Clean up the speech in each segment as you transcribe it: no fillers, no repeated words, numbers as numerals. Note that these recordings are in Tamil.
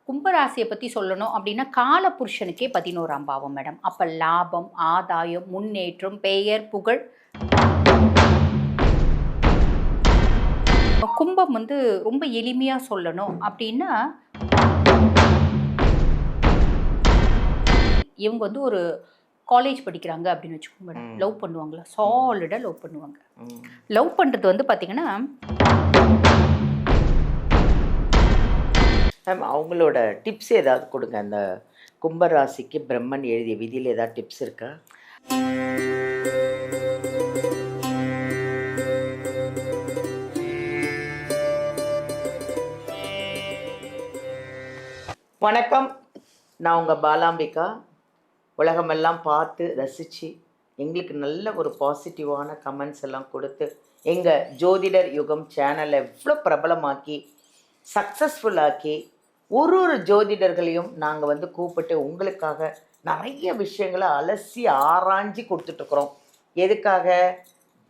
கும்பராசியை பற்றி சொல்லணும் அப்படின்னா காலபுருஷனுக்கே 11ஆம் பாவம் மேடம். அப்போ லாபம், ஆதாயம், முன்னேற்றம், பெயர், புகழ். கும்பம் வந்து ரொம்ப எளிமையாக சொல்லணும் அப்படின்னா இவங்க வந்து ஒரு காலேஜ் படிக்கிறாங்க அப்படின்னு வச்சுக்கோங்க மேடம். லவ் பண்ணுவாங்களா? சாலிடாக லவ் பண்ணுவாங்க. லவ் பண்ணுறது வந்து பார்த்தீங்கன்னா மேம் அவங்களோட டிப்ஸ் ஏதாவது கொடுங்க. அந்த கும்பராசிக்கு பிரம்மன் எழுதிய விதியில் ஏதாவது டிப்ஸ் இருக்கா? வணக்கம், நான் உங்கள் பாலாம்பிகா. உலகமெல்லாம் பார்த்து ரசித்து எங்களுக்கு நல்ல ஒரு பாசிட்டிவான கமெண்ட்ஸ் எல்லாம் கொடுத்து எங்கள் ஜோதிடர் யுகம் சேனலை எவ்வளோ பிரபலமாக்கி சக்ஸஸ்ஃபுல்லாக்கி ஒரு ஜோதிடர்களையும் நாங்கள் வந்து கூப்பிட்டு உங்களுக்காக நிறைய விஷயங்களை அலசி ஆராய்ஞ்சி கொடுத்துட்ருக்குறோம். எதுக்காக?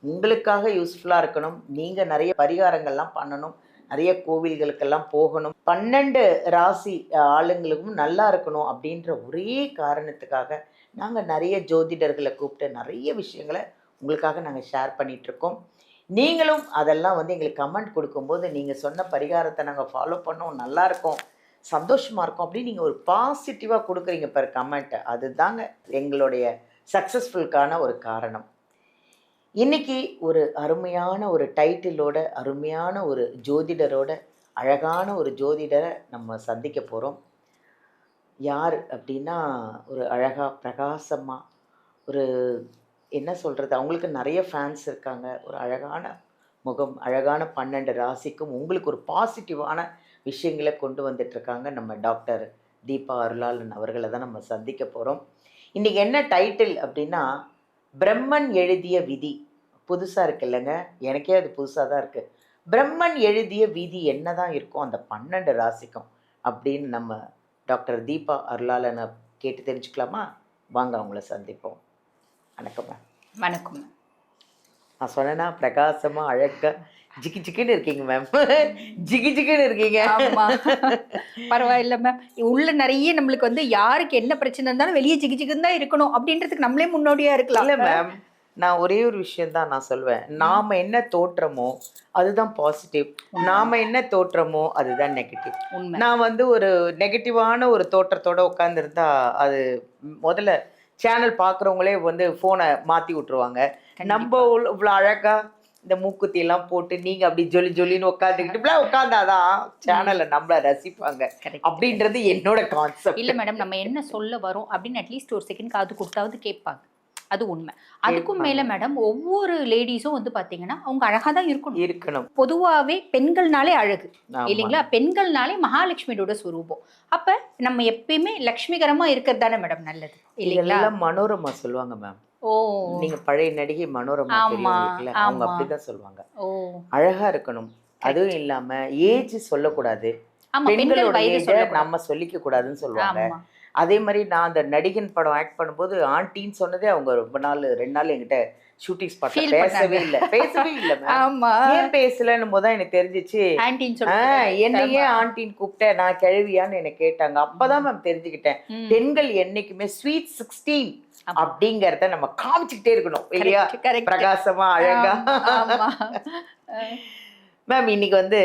உங்களுக்காக யூஸ்ஃபுல்லாக இருக்கணும். நீங்கள் நிறைய பரிகாரங்கள்லாம் பண்ணணும், நிறைய கோவில்களுக்கெல்லாம் போகணும், 12 ராசி ஆளுங்களுக்கும் நல்லா இருக்கணும் அப்படின்ற ஒரே காரணத்துக்காக நாங்கள் நிறைய ஜோதிடர்களை கூப்பிட்டு நிறைய விஷயங்களை உங்களுக்காக நாங்கள் ஷேர் பண்ணிகிட்ருக்கோம். நீங்களும் அதெல்லாம் வந்து எங்களுக்கு கமெண்ட் கொடுக்கும்போது நீங்கள் சொன்ன பரிகாரத்தை நாங்கள் ஃபாலோ பண்ணோம், நல்லாயிருக்கோம், சந்தோஷமாக இருக்கும் அப்படின்னு நீங்கள் ஒரு பாசிட்டிவாக கொடுக்குறீங்க பெர் கமெண்ட்டை. அதுதாங்க எங்களுடைய சக்ஸஸ்ஃபுல்கான ஒரு காரணம். இன்றைக்கி ஒரு அருமையான ஒரு டைட்டிலோட, அருமையான ஒரு ஜோதிடரோட, அழகான ஒரு ஜோதிடரை நம்ம சந்திக்க போகிறோம். யார் அப்படின்னா, ஒரு அழகாக பிரகாசமாக, ஒரு என்ன சொல்கிறது, அவங்களுக்கு நிறைய ஃபேன்ஸ் இருக்காங்க. ஒரு அழகான முகம், அழகான 12 ராசிக்கும் உங்களுக்கு ஒரு பாசிட்டிவான விஷயங்களை கொண்டு வந்துட்டுருக்காங்க நம்ம டாக்டர் தீபா அருளாளன் அவர்களை தான் நம்ம சந்திக்க போகிறோம். இன்றைக்கி என்ன டைட்டில் அப்படின்னா, பிரம்மன் எழுதிய விதி. புதுசாக இருக்கு இல்லைங்க? எனக்கே அது புதுசாக தான் இருக்குது. பிரம்மன் எழுதிய விதி என்ன தான் இருக்கும் அந்த 12 ராசிக்கும் அப்படின்னு நம்ம டாக்டர் தீபா அருளாளனை கேட்டு தெரிஞ்சுக்கலாமா? வாங்க அவங்கள சந்திப்போம். வணக்கம் மேம். வணக்கம். நான் சொன்னேன்னா பிரகாசமாக அழகாக ஜிகி ஜிக்கின்னு இருக்கீங்க மேம். ஜிகி ஜிக்கின்னு இருக்கீங்க. பரவாயில்ல மேம். உள்ள நிறைய நம்மளுக்கு வந்து யாருக்கு என்ன பிரச்சனை இருந்தாலும் வெளியே ஜிகி ஜிகின்னு தான் இருக்கணும் அப்படின்றதுக்கு நம்மளே முன்னோடியாக இருக்கலாம். இல்லை மேம், நான் ஒரே ஒரு விஷயந்தான் நான் சொல்வேன். நாம் என்ன தோற்றமோ அதுதான் பாசிட்டிவ், நாம் என்ன தோற்றமோ அதுதான் நெகட்டிவ். நான் வந்து ஒரு நெகட்டிவான ஒரு தோற்றத்தோடு உட்காந்துருந்தா அது முதல்ல சேனல் பார்க்குறவங்களே வந்து ஃபோனை மாற்றி விட்ருவாங்க. நம்ம இவ்வளோ அழகாக இந்த மூக்குத்தியெல்லாம் போட்டு நீங்கள் அப்படி ஜொலி ஜொலின்னு உட்காந்துக்கிட்டு இப்படிலாம் உட்காந்தாதான் சேனலை நம்மளை ரசிப்பாங்க அப்படின்றது என்னோட கான்செப்ட். இல்லை மேடம், நம்ம என்ன சொல்ல வரோம் அப்படின்னு அட்லீஸ்ட் ஒரு செகண்ட் காது கொடுத்தாவது கேட்பாங்க. அது உண்மை. அதுக்கும் மேல மேடம் ஒவ்வொரு லேடிஸும் வந்து பாத்தீங்கன்னா அவங்க அழகா தான் இருக்கணும். பொதுவாவே பெண்கள்னாலே அழகு இல்லைங்களா? பெண்கள்னாலே மகாலட்சுமியோட ஸ்வரூபம். அப்ப நம்ம எப்பயுமே லட்சுமிகரமா இருக்கிறது தானே மேடம் நல்லது இல்லைங்களா? மனோரமா சொல்லுவாங்க மேம். ஓ, நீங்க பழைய நடிகை மனோரமா தெரியுங்களா? அவங்க அப்படிதான் சொல்லுவாங்க. ஓ, அழகா இருக்கணும். அதுவும் இல்லாம ஏஜ் சொல்லக்கூடாது, பெண்களோட ஏஜ் நம்ம சொல்லிக்க கூடாதுன்னு சொல்லுவாங்க. அதே மாதிரி நான் அந்த நடிகன் படம் ஆக்ட் பண்ணும்போது ஆண்டின்னு சொன்னதே அவங்க ரொம்ப நாள் 2 நாள் என்கிட்ட ஷூட்டிங் ஸ்பாட்ல பேசவே இல்லை. ஏன் பேசலன்னு போது தான் எனக்கு தெரிஞ்சிச்சு. என்னையே ஆண்டின்னு கூப்பிட்டேன், நான் கிழவியான்னு என்னை கேட்டாங்க. அப்பதான் மேம் தெரிஞ்சுக்கிட்டேன் பெண்கள் என்னைக்குமே ஸ்வீட் 16 அப்படிங்கறத நம்ம காமிச்சுக்கிட்டே இருக்கணும் இல்லையா? பிரகாசமா அழகா. மேம் இன்னைக்கு வந்து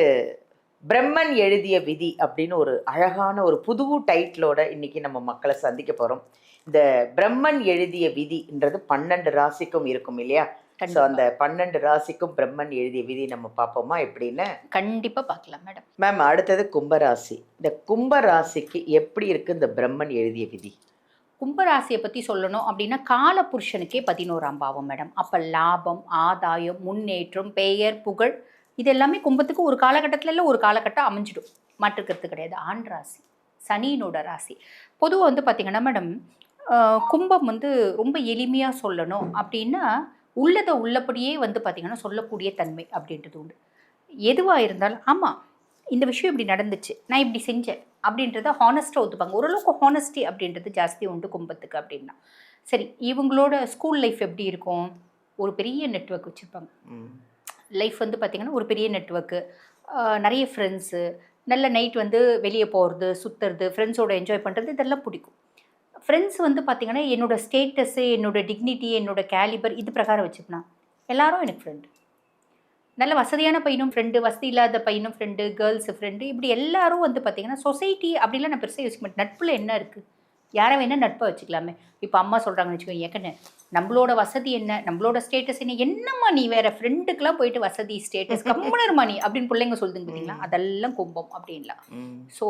பிரம்மன் எழுதிய விதி அப்படின்னு ஒரு அழகான ஒரு புது டைட்டிலோட இன்னைக்கு நம்ம மக்களை சந்திக்க போகிறோம். இந்த பிரம்மன் எழுதிய விதின்றது 12 ராசிக்கும் இருக்கும் இல்லையா? ஸோ அந்த 12 ராசிக்கும் பிரம்மன் எழுதிய விதி நம்ம பார்ப்போமா எப்படின்னு? கண்டிப்பாக பார்க்கலாம் மேடம். மேம் அடுத்தது கும்பராசி. இந்த கும்பராசிக்கு எப்படி இருக்குது இந்த பிரம்மன் எழுதிய விதி? கும்பராசியை பற்றி சொல்லணும் அப்படின்னா காலபுருஷனுக்கே 11ஆம் பாவம் மேடம். அப்போ லாபம், ஆதாயம், முன்னேற்றம், பெயர், புகழ் இது எல்லாமே கும்பத்துக்கு ஒரு காலகட்டத்தில் இல்லை ஒரு காலகட்டம் அமைஞ்சிடும், மாற்றுக்கிறது கிடையாது. ஆண் ராசி, சனியினோட ராசி. பொதுவாக வந்து பார்த்திங்கன்னா மேடம் கும்பம் வந்து ரொம்ப எளிமையாக சொல்லணும் அப்படின்னா உள்ளதை உள்ளபடியே வந்து பார்த்திங்கன்னா சொல்லக்கூடிய தன்மை அப்படின்றது உண்டு. எதுவாக இருந்தாலும் ஆமாம் இந்த விஷயம் இப்படி நடந்துச்சு, நான் இப்படி செஞ்சேன் அப்படின்றத ஹானஸ்ட்டாக ஒத்துப்பாங்க. ஓரளவுக்கு ஹானஸ்டி அப்படின்றது ஜாஸ்தி உண்டு கும்பத்துக்கு. அப்படின்னா சரி, இவங்களோட ஸ்கூல் லைஃப் எப்படி இருக்கும்? ஒரு பெரிய நெட்வொர்க் வச்சுருப்பாங்க. லைஃப் வந்து பார்த்திங்கன்னா ஒரு பெரிய நெட்வொர்க்கு, நிறைய ஃப்ரெண்ட்ஸு, நல்ல நைட் வந்து வெளியே போகிறது, சுற்றுறது, ஃப்ரெண்ட்ஸோட என்ஜாய் பண்ணுறது இதெல்லாம் பிடிக்கும். ஃப்ரெண்ட்ஸ் வந்து பார்த்தீங்கன்னா, என்னோட ஸ்டேட்டஸு, என்னோட டிக்னிட்டி, என்னோட கேலிபர் இது பிரகாரம் வச்சுப்பேன். எல்லாரும் எனக்கு ஃப்ரெண்டு. நல்ல வசதியான பையனும் ஃப்ரெண்டு, வசதி இல்லாத பையனும் ஃப்ரெண்டு, கேர்ள்ஸு ஃப்ரெண்டு, இப்படி எல்லாரும் வந்து பார்த்தீங்கன்னா, சொசைட்டி அப்படிலாம் நான் பெருசாக யோசிக்க மாட்டேன். நட்பில் என்ன இருக்குது? யாரை வேணா நட்பை வச்சுக்கலாமே. இப்போ அம்மா சொல்கிறாங்கன்னு வச்சுக்கோங்க, ஏக்கண்ணே நம்மளோட வசதி என்ன, நம்மளோட ஸ்டேட்டஸ் என்ன, என்னம்மா நீ வேற ஃப்ரெண்டுக்கெலாம் போயிட்டு வசதி ஸ்டேட்டஸ் கம்முனருமா நீ அப்படின்னு பிள்ளைங்க சொல்லுதுங்க பார்த்தீங்களா, அதெல்லாம் கும்பம் அப்படின்லாம். ஸோ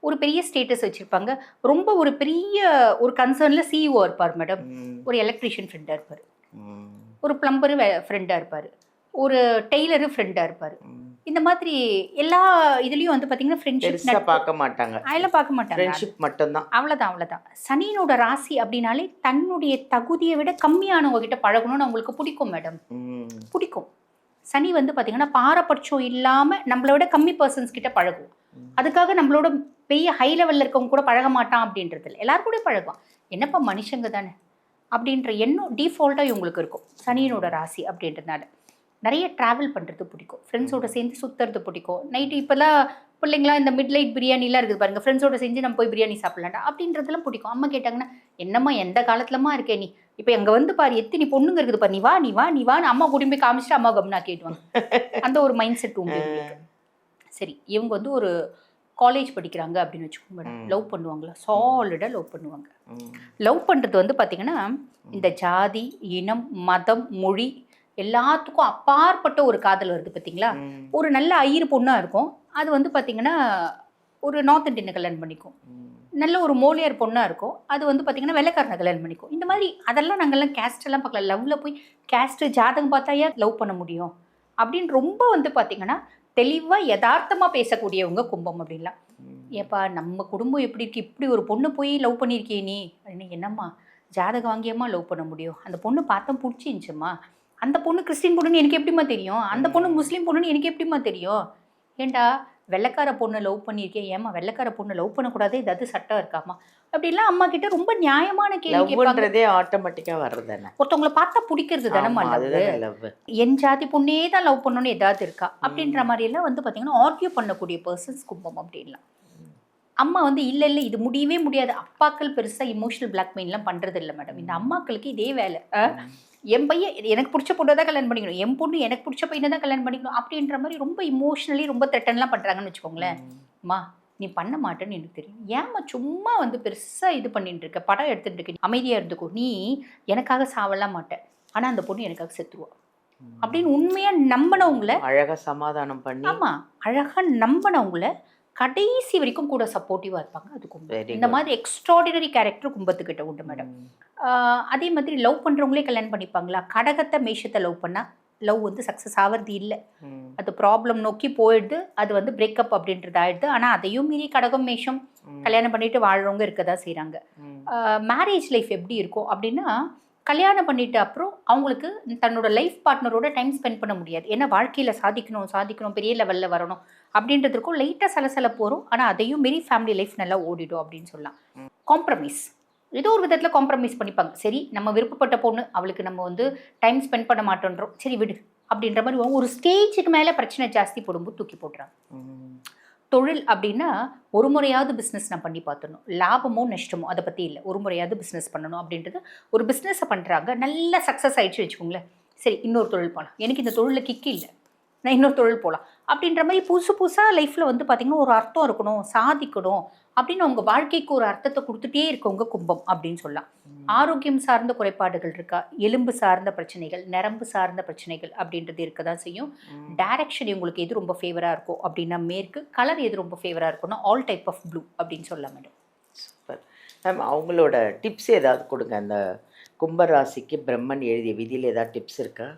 ஒரு பெரிய ஸ்டேட்டஸ் வச்சுருப்பாங்க, ரொம்ப ஒரு பெரிய ஒரு கன்சர்னில் சிஇஓ இருப்பார் மேடம், ஒரு எலக்ட்ரிஷியன் ஃப்ரெண்டாக இருப்பார், ஒரு பிளம்பரு ஃப்ரெண்டாக இருப்பார், ஒரு டெய்லரு ஃப்ரெண்டாக இருப்பார். இந்த மாதிரி எல்லா இதுலேயும் வந்து பார்த்தீங்கன்னா ஃப்ரெண்ட்ஷிப் பார்க்க மாட்டாங்க, அதெல்லாம் பார்க்க மாட்டாங்க, ஃப்ரெண்ட்ஷிப் மட்டும்தான். அவ்வளோதான். சனியினோட ராசி அப்படின்னாலே தன்னுடைய தகுதியை விட கம்மியானவங்க கிட்ட பழகணும்னு அவங்களுக்கு பிடிக்கும் மேடம், பிடிக்கும். சனி வந்து பார்த்தீங்கன்னா பாரபட்சம் இல்லாமல் நம்மளை விட கம்மி பர்சன்ஸ் கிட்ட பழகும். அதுக்காக நம்மளோட பெரிய ஹை லெவலில் இருக்கவங்க கூட பழக மாட்டான் அப்படின்றது இல்லை, எல்லாரும் கூட பழகுவான். என்னப்பா மனுஷங்க தானே அப்படின்ற எண்ணம் டிஃபால்ட்டாக இவங்களுக்கு இருக்கும் சனியினோட ராசி அப்படின்றதுனால. நிறைய ட்ராவல் பண்ணுறது பிடிக்கும், ஃப்ரெண்ட்ஸோட சேர்ந்து சுற்றுறது பிடிக்கும். நைட்டு இப்போல்லாம் பிள்ளைங்களா இந்த மிட்லைட் பிரியாணிலாம் இருக்குது பாருங்கள், ஃப்ரெண்ட்ஸோட செஞ்சு நம்ம போய் பிரியாணி சாப்பிட்லாண்டா அப்படின்றதெல்லாம் பிடிக்கும். அம்மா கேட்டாங்கன்னா, என்னம்மா எந்த காலத்துலமா இருக்கே நீ, இப்போ எங்கே வந்து பாரு எத்தனை பொண்ணுங்க இருக்குது பாரு, நீ வான்னு அம்மா கூட்டின்னு போய் காமிச்சிட்டு அம்மா கம்னா கேட்டுவாங்க. அந்த ஒரு மைண்ட் செட் உண்டு இவங்களுக்கு. சரி, இவங்க வந்து ஒரு காலேஜ் படிக்கிறாங்க அப்படின்னு வச்சுக்கோங்க மேடம், லவ் பண்ணுவாங்களா, சாலிடாக லவ் பண்ணுவாங்க. லவ் பண்ணுறது வந்து பார்த்திங்கன்னா இந்த ஜாதி, இனம், மதம், மொழி எல்லாத்துக்கும் அப்பாற்பட்ட ஒரு காதல் வருது பார்த்தீங்களா. ஒரு நல்ல ஐயர் பொண்ணாக இருக்கும், அது வந்து பார்த்திங்கன்னா ஒரு நார்த் இண்டியனை கல்யாணம் பண்ணிக்கும். நல்ல ஒரு மோலியார் பொண்ணாக இருக்கும், அது வந்து பார்த்திங்கன்னா வெள்ளைக்காரனை கல்யாணம் பண்ணிக்கும். இந்த மாதிரி அதெல்லாம் நாங்கள்லாம் கேஸ்டெல்லாம் பார்க்கல. லவ்வில் போய் கேஸ்ட்டு ஜாதகம் பார்த்தாயா லவ் பண்ண முடியும் அப்படின்னு ரொம்ப வந்து பார்த்திங்கன்னா தெளிவாக யதார்த்தமாக பேசக்கூடியவங்க கும்பம் அப்படின்லாம். ஏப்பா நம்ம குடும்பம் எப்படி இருக்கு, இப்படி ஒரு பொண்ணு போய் லவ் பண்ணியிருக்கியே நீ அப்படின்னு. என்னம்மா ஜாதகம் வாங்கியம்மா லவ் பண்ண முடியும், அந்த பொண்ணு பார்த்தா பிடிச்சிருந்துச்சும்மா, அந்த பொண்ணு கிறிஸ்டின் பொண்ணுன்னு எனக்கு எப்படிமா தெரியும், அந்த பொண்ணு முஸ்லீம் பொண்ணுன்னு எனக்கு எப்படிமா தெரியும். ஏண்டா வெள்ளைக்கார பொண்ணு லவ் பண்ணியிருக்கேன், ஏமா வெள்ளைக்கார பொண்ணு லவ் பண்ணக்கூடாது, ஏதாவது சட்டம் இருக்காமா அப்படிலாம் அம்மா கிட்ட ரொம்ப நியாயமான கேள்வி கேட்பாங்க. ஆட்டோமேட்டிக்காக வர்றதுதானே, ஒருத்தவங்களை பார்த்தா பிடிக்கிறது தானே லவ். என் ஜாதி பொண்ணே தான் லவ் பண்ணணும்னு ஏதாவது இருக்கா அப்படின்ற மாதிரி எல்லாம் வந்து பார்த்தீங்கன்னா ஆர்கியூ பண்ணக்கூடிய பர்சன்ஸ் கும்பம் அப்படின்லாம். அம்மா வந்து இல்லை இது முடியவே முடியாது. அப்பாக்கள் பெருசாக இமோஷனல் பிளாக்மெயின்லாம் பண்ணுறது இல்லை மேடம், இந்த அம்மாக்களுக்கு இதே வேலை. என் பையன் எனக்கு பிடிச்ச பொண்ணை தான் கல்யாணம் பண்ணிக்கணும், என் பொண்ணு எனக்கு பிடிச்ச பையனை தான் கல்யாணம் பண்ணிக்கணும் அப்படின்ற மாதிரி ரொம்ப இமோஷனலி ரொம்ப த்ரெட்டன்லாம் பண்ணுறாங்கன்னு வச்சுக்கோங்களேன். அம்மா நீ பண்ண மாட்டேன்னு எனக்கு தெரியும், ஏம்மா சும்மா வந்து பெருசாக இது பண்ணிட்டு இருக்க, படம் எடுத்துகிட்டு இருக்க, அமைதியாக இருந்துக்கோ, நீ எனக்காக சாவலாம் மாட்டேன், ஆனால் அந்த பொண்ணு எனக்காக செத்துருவா அப்படின்னு உண்மையாக நம்பினவங்கள அழகாக சமாதானம் பண்ணி, ஆமாம் அழகாக நம்பினவங்கள கடைசி வரைக்கும் கூட சப்போர்ட்டிவாக இருப்பாங்க. அது கும்பம். இந்த மாதிரி எக்ஸ்ட்ராடினரி கேரக்டர் கும்பத்துக்கிட்ட உண்டு மேடம். அதே மாதிரி லவ் பண்ணுறவங்களே கல்யாணம் பண்ணிப்பாங்களா, கடகத்தை மேஷத்தை லவ் பண்ணால் லவ் வந்து சக்ஸஸ் ஆகிறது இல்லை, அது ப்ராப்ளம் நோக்கி போயிடுது, அது வந்து பிரேக்கப் அப்படின்றது ஆயிடுது. ஆனால் அதையும் மீறி கடகம் மேஷம் கல்யாணம் பண்ணிட்டு வாழ்றவங்க இருக்க தான் செய்கிறாங்க. மேரேஜ் லைஃப் எப்படி இருக்கும் அப்படின்னா, கல்யாணம் பண்ணிட்டு அப்புறம் அவங்களுக்கு தன்னோட லைஃப் பார்ட்னரோட டைம் ஸ்பெண்ட் பண்ண முடியாது. ஏன்னா வாழ்க்கையில் சாதிக்கணும் பெரிய லெவலில் வரணும் அப்படின்றதுக்கும் லைட்டாக சலசலப்பு வரும். ஆனால் அதையும் மீறி ஃபேமிலி லைஃப் நல்லா ஓடிடும் அப்படின்னு சொல்லலாம். காம்ப்ரமைஸ், ஏதோ ஒரு விதத்தில் காம்ப்ரமைஸ் பண்ணிப்பாங்க. சரி நம்ம விருப்பப்பட்ட பொண்ணு, அவளுக்கு நம்ம வந்து டைம் ஸ்பெண்ட் பண்ண மாட்டோன்றோம், சரி விடு அப்படின்ற மாதிரி ஒரு ஸ்டேஜுக்கு மேலே பிரச்சனை ஜாஸ்தி போடும்போது தூக்கி போடுறாங்க. தொழில் அப்படின்னா ஒரு முறையாவது பிஸ்னஸ் நான் பண்ணி பார்த்துடணும், லாபமோ நஷ்டமோ அதை பற்றி இல்லை, ஒரு முறையாவது பிஸ்னஸ் பண்ணணும் அப்படின்றது. ஒரு பிஸ்னஸை பண்ணுறாங்க, நல்லா சக்ஸஸ் ஆகிடுச்சு வச்சுக்கோங்களேன், சரி இன்னொரு தொழில் போகலாம், எனக்கு இந்த தொழிலில் கிக்கு இல்லை, நான் இன்னொரு தொழில் போகலாம் அப்படின்ற மாதிரி புதுசாக லைஃப்பில் வந்து பார்த்திங்கன்னா ஒரு அர்த்தம் இருக்கணும், சாதிக்கணும் அப்படின்னு அவங்க வாழ்க்கைக்கு ஒரு அர்த்தத்தை கொடுத்துட்டே இருக்கவங்க கும்பம் அப்படின்னு சொல்லலாம். ஆரோக்கியம் சார்ந்த குறைபாடுகள் இருக்கா, எலும்பு சார்ந்த பிரச்சனைகள், நரம்பு சார்ந்த பிரச்சனைகள் அப்படின்றது இருக்க தான் செய்யும். டைரக்ஷன் உங்களுக்கு எது ரொம்ப ஃபேவராக இருக்கும் அப்படின்னா மேற்கு, கலர் எது ரொம்ப ஃபேவராக இருக்கும்னா ஆல் டைப் ஆஃப் ப்ளூ அப்படின்னு சொல்லலாம் மேடம். சூப்பர் மேம், அவங்களோட டிப்ஸ் ஏதாவது கொடுங்க. அந்த கும்பராசிக்கு பிரம்மன் எழுதிய விதியில் ஏதாவது டிப்ஸ் இருக்கா?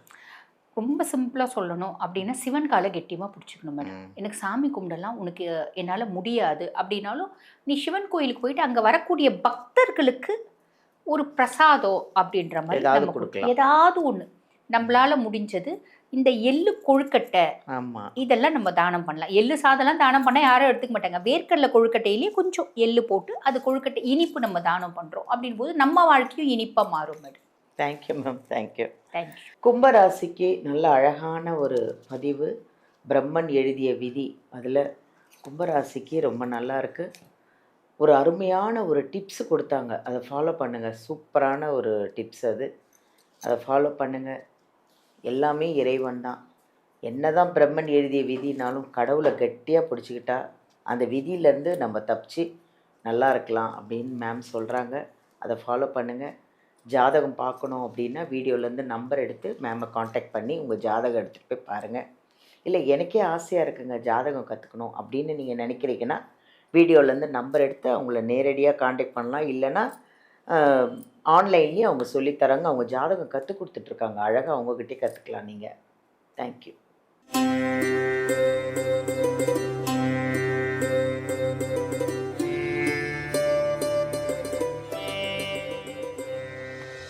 ரொம்ப சிம்பிளாக சொல்லணும் அப்படின்னா சிவன் காலை கெட்டியமாக பிடிச்சிக்கணும் மேடம். எனக்கு சாமி கும்பிடலாம் உனக்கு என்னால் முடியாது அப்படின்னாலும் நீ சிவன் கோயிலுக்கு போயிட்டு அங்கே வரக்கூடிய பக்தர்களுக்கு ஒரு பிரசாதம் அப்படின்ற மாதிரி நம்ம ஏதாவது ஒன்று நம்மளால முடிஞ்சது. இந்த எள்ளு கொழுக்கட்டை இதெல்லாம் நம்ம தானம் பண்ணலாம். எள்ளு சாதம்லாம் தானம் பண்ணால் யாரும் எடுத்துக்க மாட்டாங்க. வேர்க்கடலை கொழுக்கட்டையிலேயே கொஞ்சம் எள்ளு போட்டு அது கொழுக்கட்டை இனிப்பு நம்ம தானம் பண்ணுறோம் அப்படின் போது நம்ம வாழ்க்கையும் இனிப்பாக மாறும் madam. Thank you ma'am, thank you. Thank you. கும்பராசிக்கு நல்ல அழகான ஒரு பதிவு, பிரம்மன் எழுதிய விதி, அதில் கும்பராசிக்கு ரொம்ப நல்லா இருக்கு. ஒரு அருமையான ஒரு டிப்ஸ் கொடுத்தாங்க. அதை ஃபாலோ பண்ணுங்கள். சூப்பரான ஒரு டிப்ஸ் அது. அதை ஃபாலோ பண்ணுங்கள். எல்லாமே இறைவன் தான். என்னதான் பிரம்மன் எழுதிய விதினாலும் கடவுளை கெட்டியாக பிடிச்சிக்கிட்டா அந்த விதியிலேருந்து நம்ம தப்பிச்சு நல்லா இருக்கலாம் அப்படின்னு மேம் சொல்கிறாங்க. அதை ஃபாலோ பண்ணுங்கள். ஜாதகம் பார்க்கணும் அப்படின்னா வீடியோலேருந்து நம்பர் எடுத்து மேமை காண்டாக்ட் பண்ணி உங்கள் ஜாதகம் எடுத்துகிட்டு போய் பாருங்கள். இல்லை எனக்கே ஆசையாக இருக்குங்க ஜாதகம் கற்றுக்கணும் அப்படின்னு நீங்கள் நினைக்கிறீங்கன்னா வீடியோலேருந்து நம்பர் எடுத்து அவங்கள நேரடியாக காண்டாக்ட் பண்ணலாம். இல்லைன்னா ஆன்லைன்லேயும் அவங்க சொல்லித்தராங்க. அவங்க ஜாதகம் கற்றுக் கொடுத்துட்ருக்காங்க. அழகாக அவங்கக்கிட்டே கற்றுக்கலாம் நீங்கள். தேங்க்யூ.